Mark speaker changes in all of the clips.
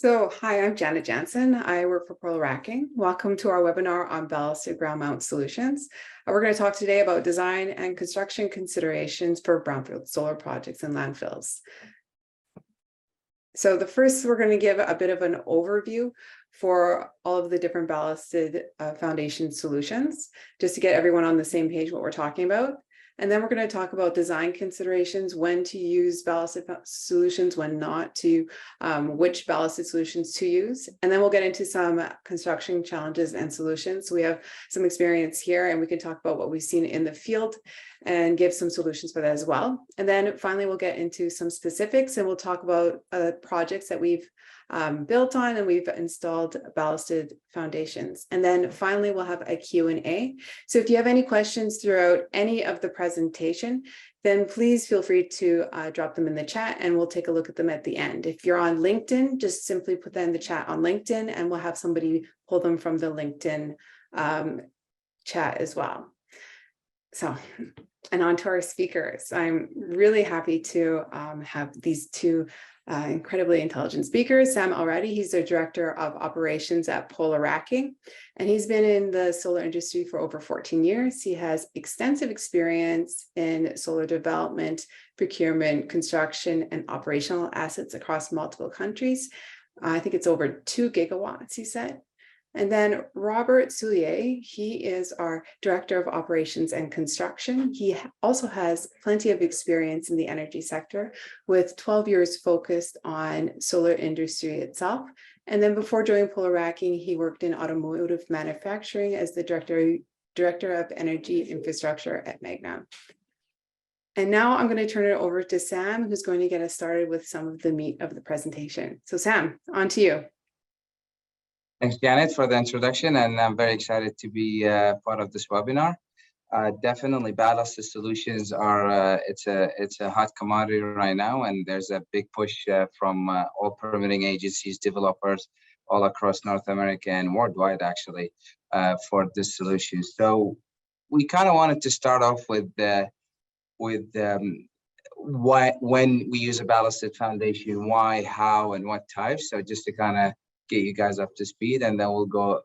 Speaker 1: Hi, I'm Janet Jansen. I work for Pearl Racking. Welcome to our webinar on ballasted ground mount solutions. We're going to talk today about design and construction considerations for brownfield solar projects and landfills. So we're going to give a bit of an overview for all of the different ballasted foundation solutions, just to get everyone on the same page what we're talking about. And then we're going to talk about design considerations, when to use ballasted solutions, when not to, which ballasted solutions to use. And then we'll get into some construction challenges and solutions. So we have some experience here, and we can talk about what we've seen in the field and give some solutions for that as well. And then finally, we'll get into some specifics, and we'll talk about projects that we've built on and we've installed ballasted foundations. And then finally, we'll have a Q&A. So if you have any questions throughout any of the presentation, then please feel free to drop them in the chat, and we'll take a look at them at the end. If you're on LinkedIn, just simply put that in the chat on LinkedIn, and we'll have somebody pull them from the LinkedIn chat as well. So, and on to our speakers. I'm really happy to have these two incredibly intelligent speakers. Sam Already, he's the Director of Operations at Polar Racking, and he's been in the solar industry for over 14 years. He has extensive experience in solar development, procurement, construction, and operational assets across multiple countries. I think it's over 2 gigawatts, he said. And then Robert Soulier, he is our Director of Operations and Construction. He also has plenty of experience in the energy sector, with 12 years focused on solar industry itself. And then before joining Polar Racking, he worked in automotive manufacturing as the Director of Energy Infrastructure at Magna. And now I'm going to turn it over to Sam, who's going to get us started with some of the meat of the presentation. So Sam, on to you.
Speaker 2: Thanks, Janet, for the introduction, and I'm very excited to be part of this webinar. Definitely, ballasted solutions are it's a hot commodity right now, and there's a big push from all permitting agencies, developers all across North America and worldwide, actually, for this solution. So we kind of wanted to start off with why, when we use a ballasted foundation, why, how, and what types. So just to kind of get you guys up to speed, and then we'll go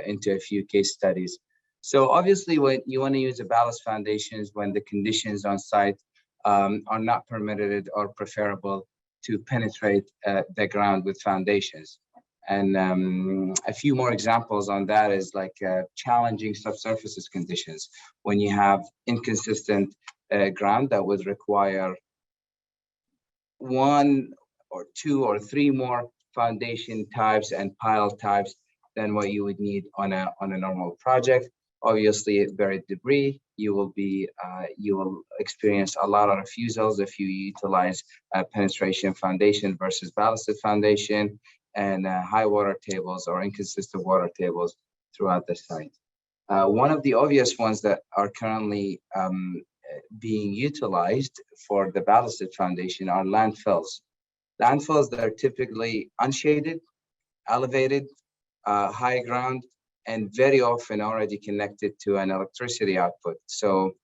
Speaker 2: into a few case studies. So obviously, when you want to use a ballast foundations, when the conditions on site are not permitted or preferable to penetrate the ground with foundations. And a few more examples on that is like challenging subsurface conditions, when you have inconsistent ground that would require 1 or 2 or 3 more foundation types and pile types than what you would need on a normal project. Obviously, buried debris, you will experience a lot of refusals if you utilize penetration foundation versus ballasted foundation, and high water tables or inconsistent water tables throughout the site. One of the obvious ones that are currently being utilized for the ballasted foundation are landfills. Landfills that are typically unshaded, elevated, high ground, and very often already connected to an electricity output. So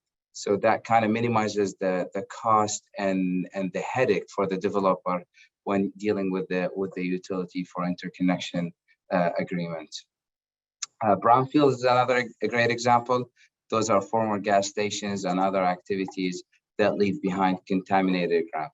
Speaker 2: that kind of minimizes the cost and the headache for the developer when dealing with the utility for interconnection agreement. Brownfields is another great example. Those are former gas stations and other activities that leave behind contaminated ground.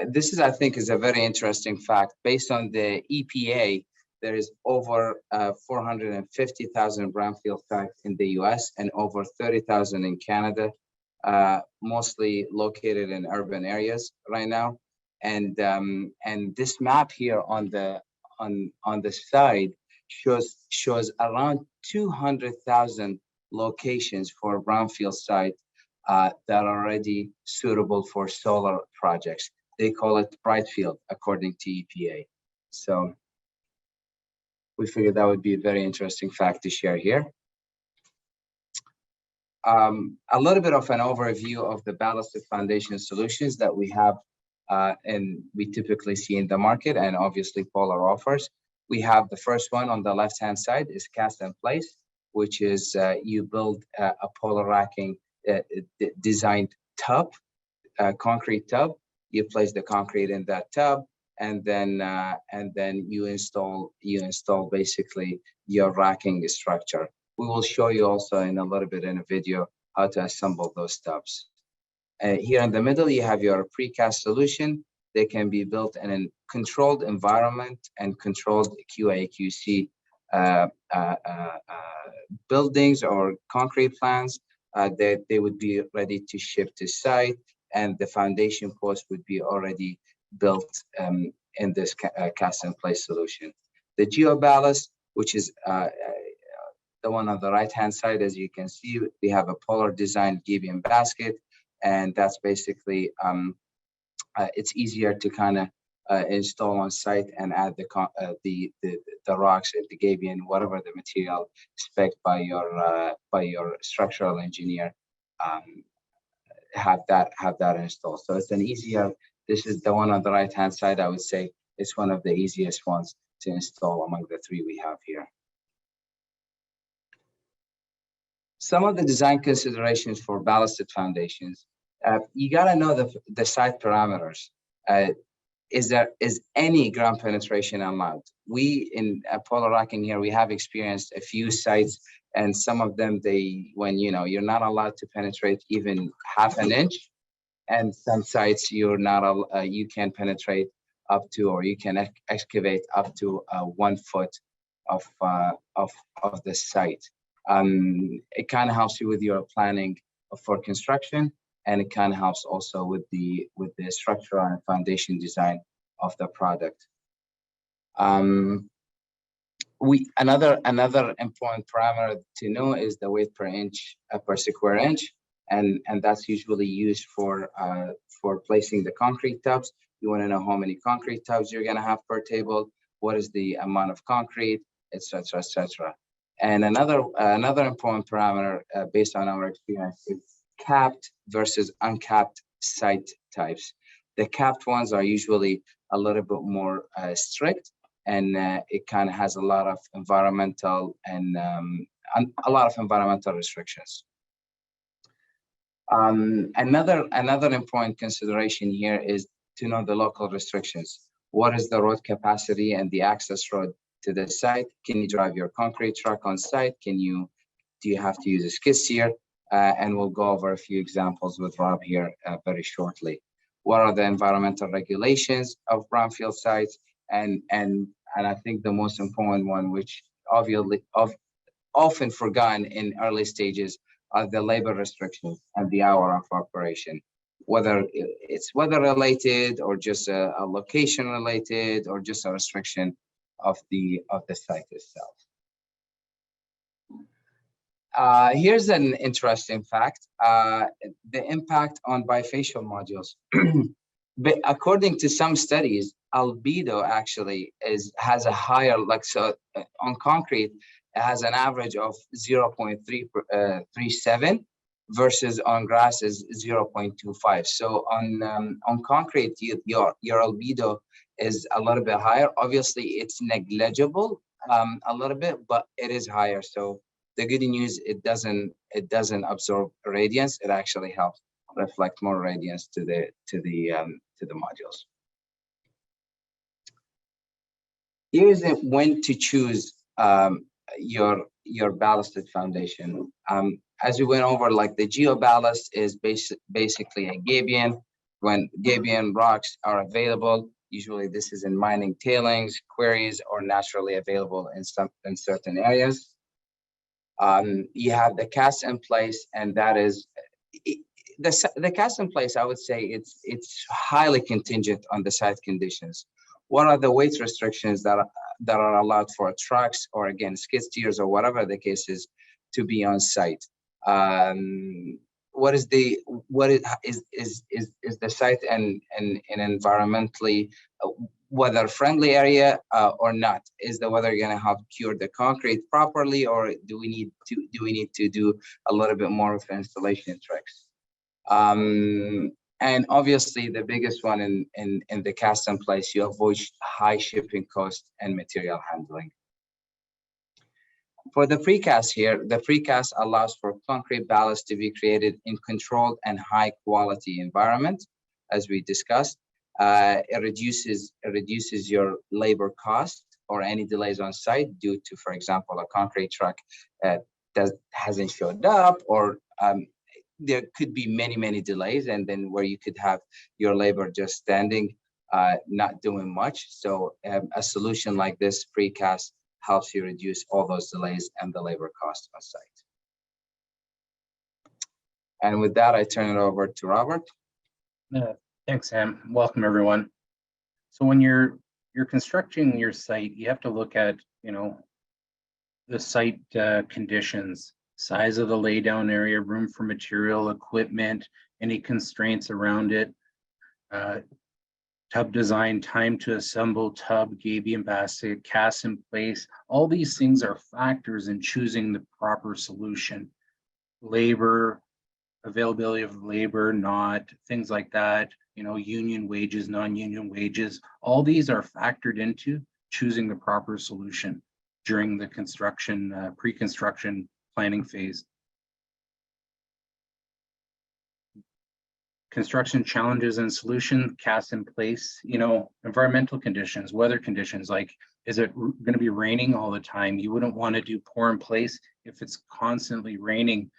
Speaker 2: This is, I think, is a very interesting fact. Based on the EPA, there is over 450,000 brownfield sites in the US and over 30,000 in Canada, mostly located in urban areas right now. And this map here on the side shows around 200,000 locations for brownfield site that are already suitable for solar projects. They call it bright field according to EPA. So we figured that would be a very interesting fact to share here. A little bit of an overview of the ballasted foundation solutions that we have and we typically see in the market, and obviously Polar offers. We have the first one on the left-hand side is cast in place, which is you build a Polar Racking designed tub, concrete tub. You place the concrete in that tub, and then you install basically your racking structure. We will show you also in a little bit in a video how to assemble those tubs. Here in the middle, you have your precast solution. They can be built in a controlled environment and controlled QA/QC buildings or concrete plants. They would be ready to ship to site, and the foundation post would be already built in this cast-in-place solution. The geoballast, which is the one on the right-hand side, as you can see, we have a polar designed gabion basket, and that's basically it's easier to kind of install on site and add the rocks, the gabion, whatever the material spec by your structural engineer. Have that installed. So it's an easier. This is the one on the right-hand side. I would say it's one of the easiest ones to install among the three we have here. Some of the design considerations for ballasted foundations. You gotta know the site parameters. Is any ground penetration allowed? We in polar rocking here, we have experienced a few sites, and some of them when you're not allowed to penetrate even half an inch, and some sites you're not you can penetrate up to, or you can excavate up to 1 foot of the site. It kind of helps you with your planning for construction, and it kind of helps also with the structural and foundation design of the product. Another important parameter to know is the weight per inch per square inch, and that's usually used for placing the concrete tubs. You want to know how many concrete tubs you're going to have per table, what is the amount of concrete, etc., etc. And another important parameter based on our experience is capped versus uncapped site types. The capped ones are usually a little bit more strict, and it kind of has a lot of environmental and a lot of environmental restrictions. Another important consideration here is to know the local restrictions. What is the road capacity and the access road to the site? Can you drive your concrete truck on site? Do you have to use a skid steer? And we'll go over a few examples with Rob here very shortly. What are the environmental regulations of brownfield sites? And I think the most important one, which obviously often forgotten in early stages, are the labor restrictions and the hour of operation. Whether it's weather related or just a location related or just a restriction of the site itself. Here's an interesting fact: the impact on bifacial modules. But according to some studies, albedo actually has a higher, on concrete, it has an average of 0.37 versus on grass is 0.25. So on concrete, your albedo is a little bit higher. Obviously, it's negligible a little bit, but it is higher. So the good news, it doesn't absorb radiance. It actually helps reflect more radiance to the modules. Here's when to choose your ballasted foundation. As we went over, like the geoballast is basically a gabion. When gabion rocks are available, usually this is in mining tailings, quarries, or naturally available in certain areas. You have the cast in place, and that is the cast in place. I would say it's highly contingent on the site conditions. What are the weight restrictions that are allowed for trucks, or again skid steers, or whatever the case is, to be on site? What is the site and environmentally weather friendly area or not? Is the weather going to help cure the concrete properly, or do we need to do a little bit more of installation tricks? And obviously, the biggest one in the cast in place, you avoid high shipping costs and material handling. For the precast here, the precast allows for concrete ballast to be created in controlled and high quality environment, as we discussed. It reduces your labor cost or any delays on site due to, for example, a concrete truck hasn't showed up, or there could be many delays, and then where you could have your labor just standing, not doing much. So a solution like this precast helps you reduce all those delays and the labor cost on site. And with that, I turn it over to Robert.
Speaker 3: Thanks, Sam. Welcome, everyone. So when you're constructing your site, you have to look at, the site conditions, size of the laydown area, room for material, equipment, any constraints around it, tub design, time to assemble tub, gabion basket, cast in place. All these things are factors in choosing the proper solution. Labor, availability of labor, not things like that, union wages, non-union wages, all these are factored into choosing the proper solution during the construction, pre-construction planning phase. Construction challenges and solution, cast in place, environmental conditions, weather conditions, like, is it going to be raining all the time? You wouldn't want to do pour in place if it's constantly raining,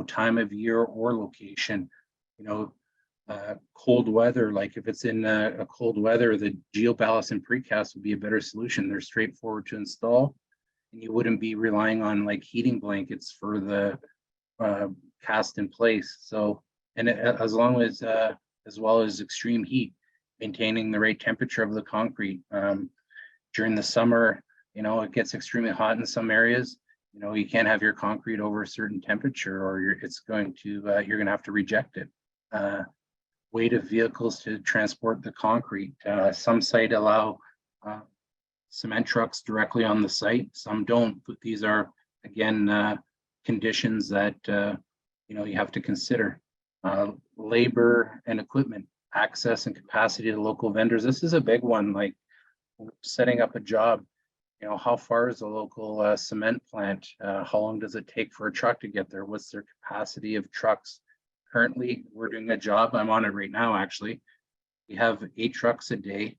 Speaker 3: time of year or location. Cold weather, like if it's in a cold weather, the geoballast and precast would be a better solution. They're straightforward to install, and you wouldn't be relying on like heating blankets for the cast in place. So, and as well as extreme heat, maintaining the right temperature of the concrete. During the summer, it gets extremely hot in some areas. You can't have your concrete over a certain temperature, or you're going to have to reject it. Weight of vehicles to transport the concrete. Some sites allow cement trucks directly on the site, some don't, but these are, again, conditions that you have to consider. Labor and equipment, access and capacity to local vendors. This is a big one, like setting up a job. How far is the local cement plant? How long does it take for a truck to get there? What's their capacity of trucks? Currently, we're doing a job, I'm on it right now, actually. We have 8 trucks a day.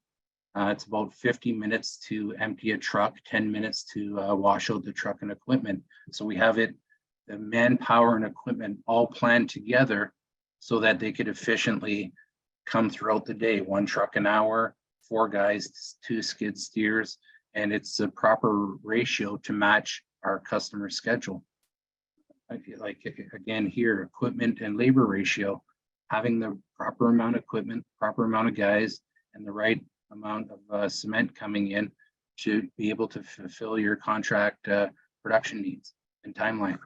Speaker 3: It's about 50 minutes to empty a truck, 10 minutes to wash out the truck and equipment. So we have the manpower and equipment all planned together so that they could efficiently come throughout the day. 1 truck an hour, 4 guys, 2 skid steers, and it's a proper ratio to match our customer schedule. Like again here, equipment and labor ratio, having the proper amount of equipment, proper amount of guys, and the right amount of cement coming in to be able to fulfill your contract production needs and timeline.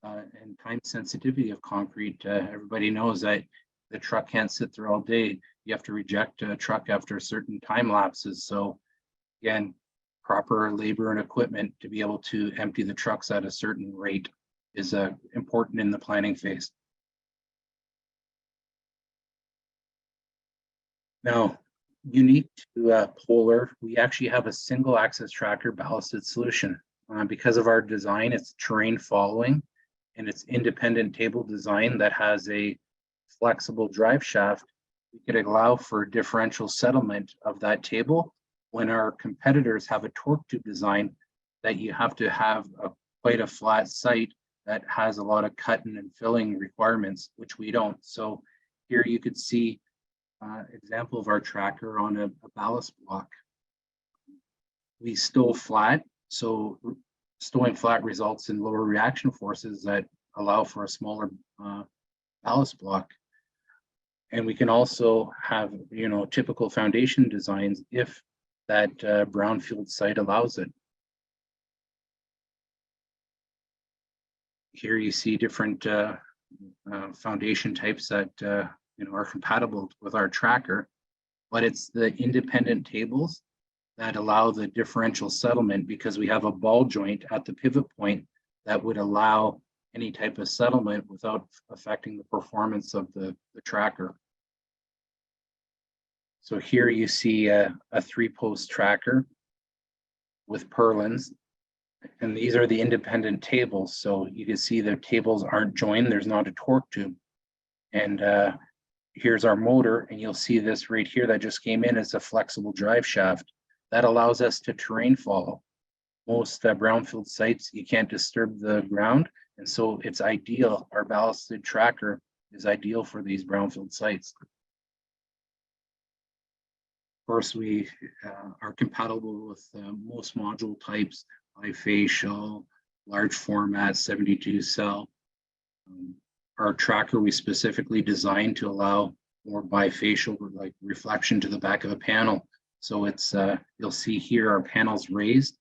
Speaker 3: And time sensitivity of concrete. Everybody knows that the truck can't sit there all day. You have to reject a truck after certain time lapses. So again, proper labor and equipment to be able to empty the trucks at a certain rate is important in the planning phase. Now, unique to Polar, we actually have a single axis tractor ballasted solution. Because of our design, it's terrain following, and it's independent table design that has a flexible drive shaft. We could allow for differential settlement of that table when our competitors have a torque tube design that you have to have quite a flat site that has a lot of cutting and filling requirements, which we don't. So here you could see example of our tracker on a ballast block. We stow flat, so stowing flat results in lower reaction forces that allow for a smaller ballast block. And we can also have, typical foundation designs if that brownfield site allows it. Here you see different foundation types that are compatible with our tracker, but it's the independent tables that allow the differential settlement, because we have a ball joint at the pivot point that would allow any type of settlement without affecting the performance of the tracker. So here you see a 3-post tracker with purlins, and these are the independent tables. So you can see the tables aren't joined. There's not a torque tube. And here's our motor, and you'll see this right here that just came in as a flexible drive shaft. That allows us to terrain follow. Most brownfield sites, you can't disturb the ground, and so it's ideal. Our ballasted tracker is ideal for these brownfield sites. Of course, we are compatible with most module types, bifacial, large format, 72 cell. Our tracker we specifically designed to allow more bifacial, like reflection to the back of a panel. So it's you'll see here our panels raised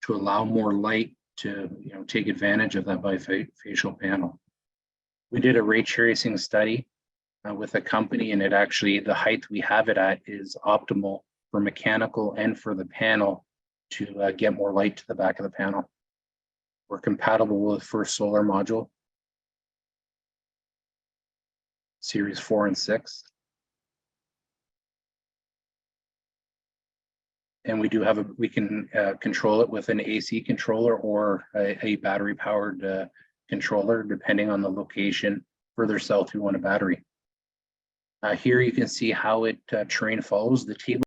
Speaker 3: to allow more light to take advantage of that bifacial panel. We did a ray tracing study with a company, and it actually, the height we have it at is optimal for mechanical and for the panel to get more light to the back of the panel. We're compatible with First Solar module, series 4 and 6. And we do have we can control it with an AC controller or a battery powered controller, depending on the location. Further south, we want a battery. Here you can see how it terrain follows. The table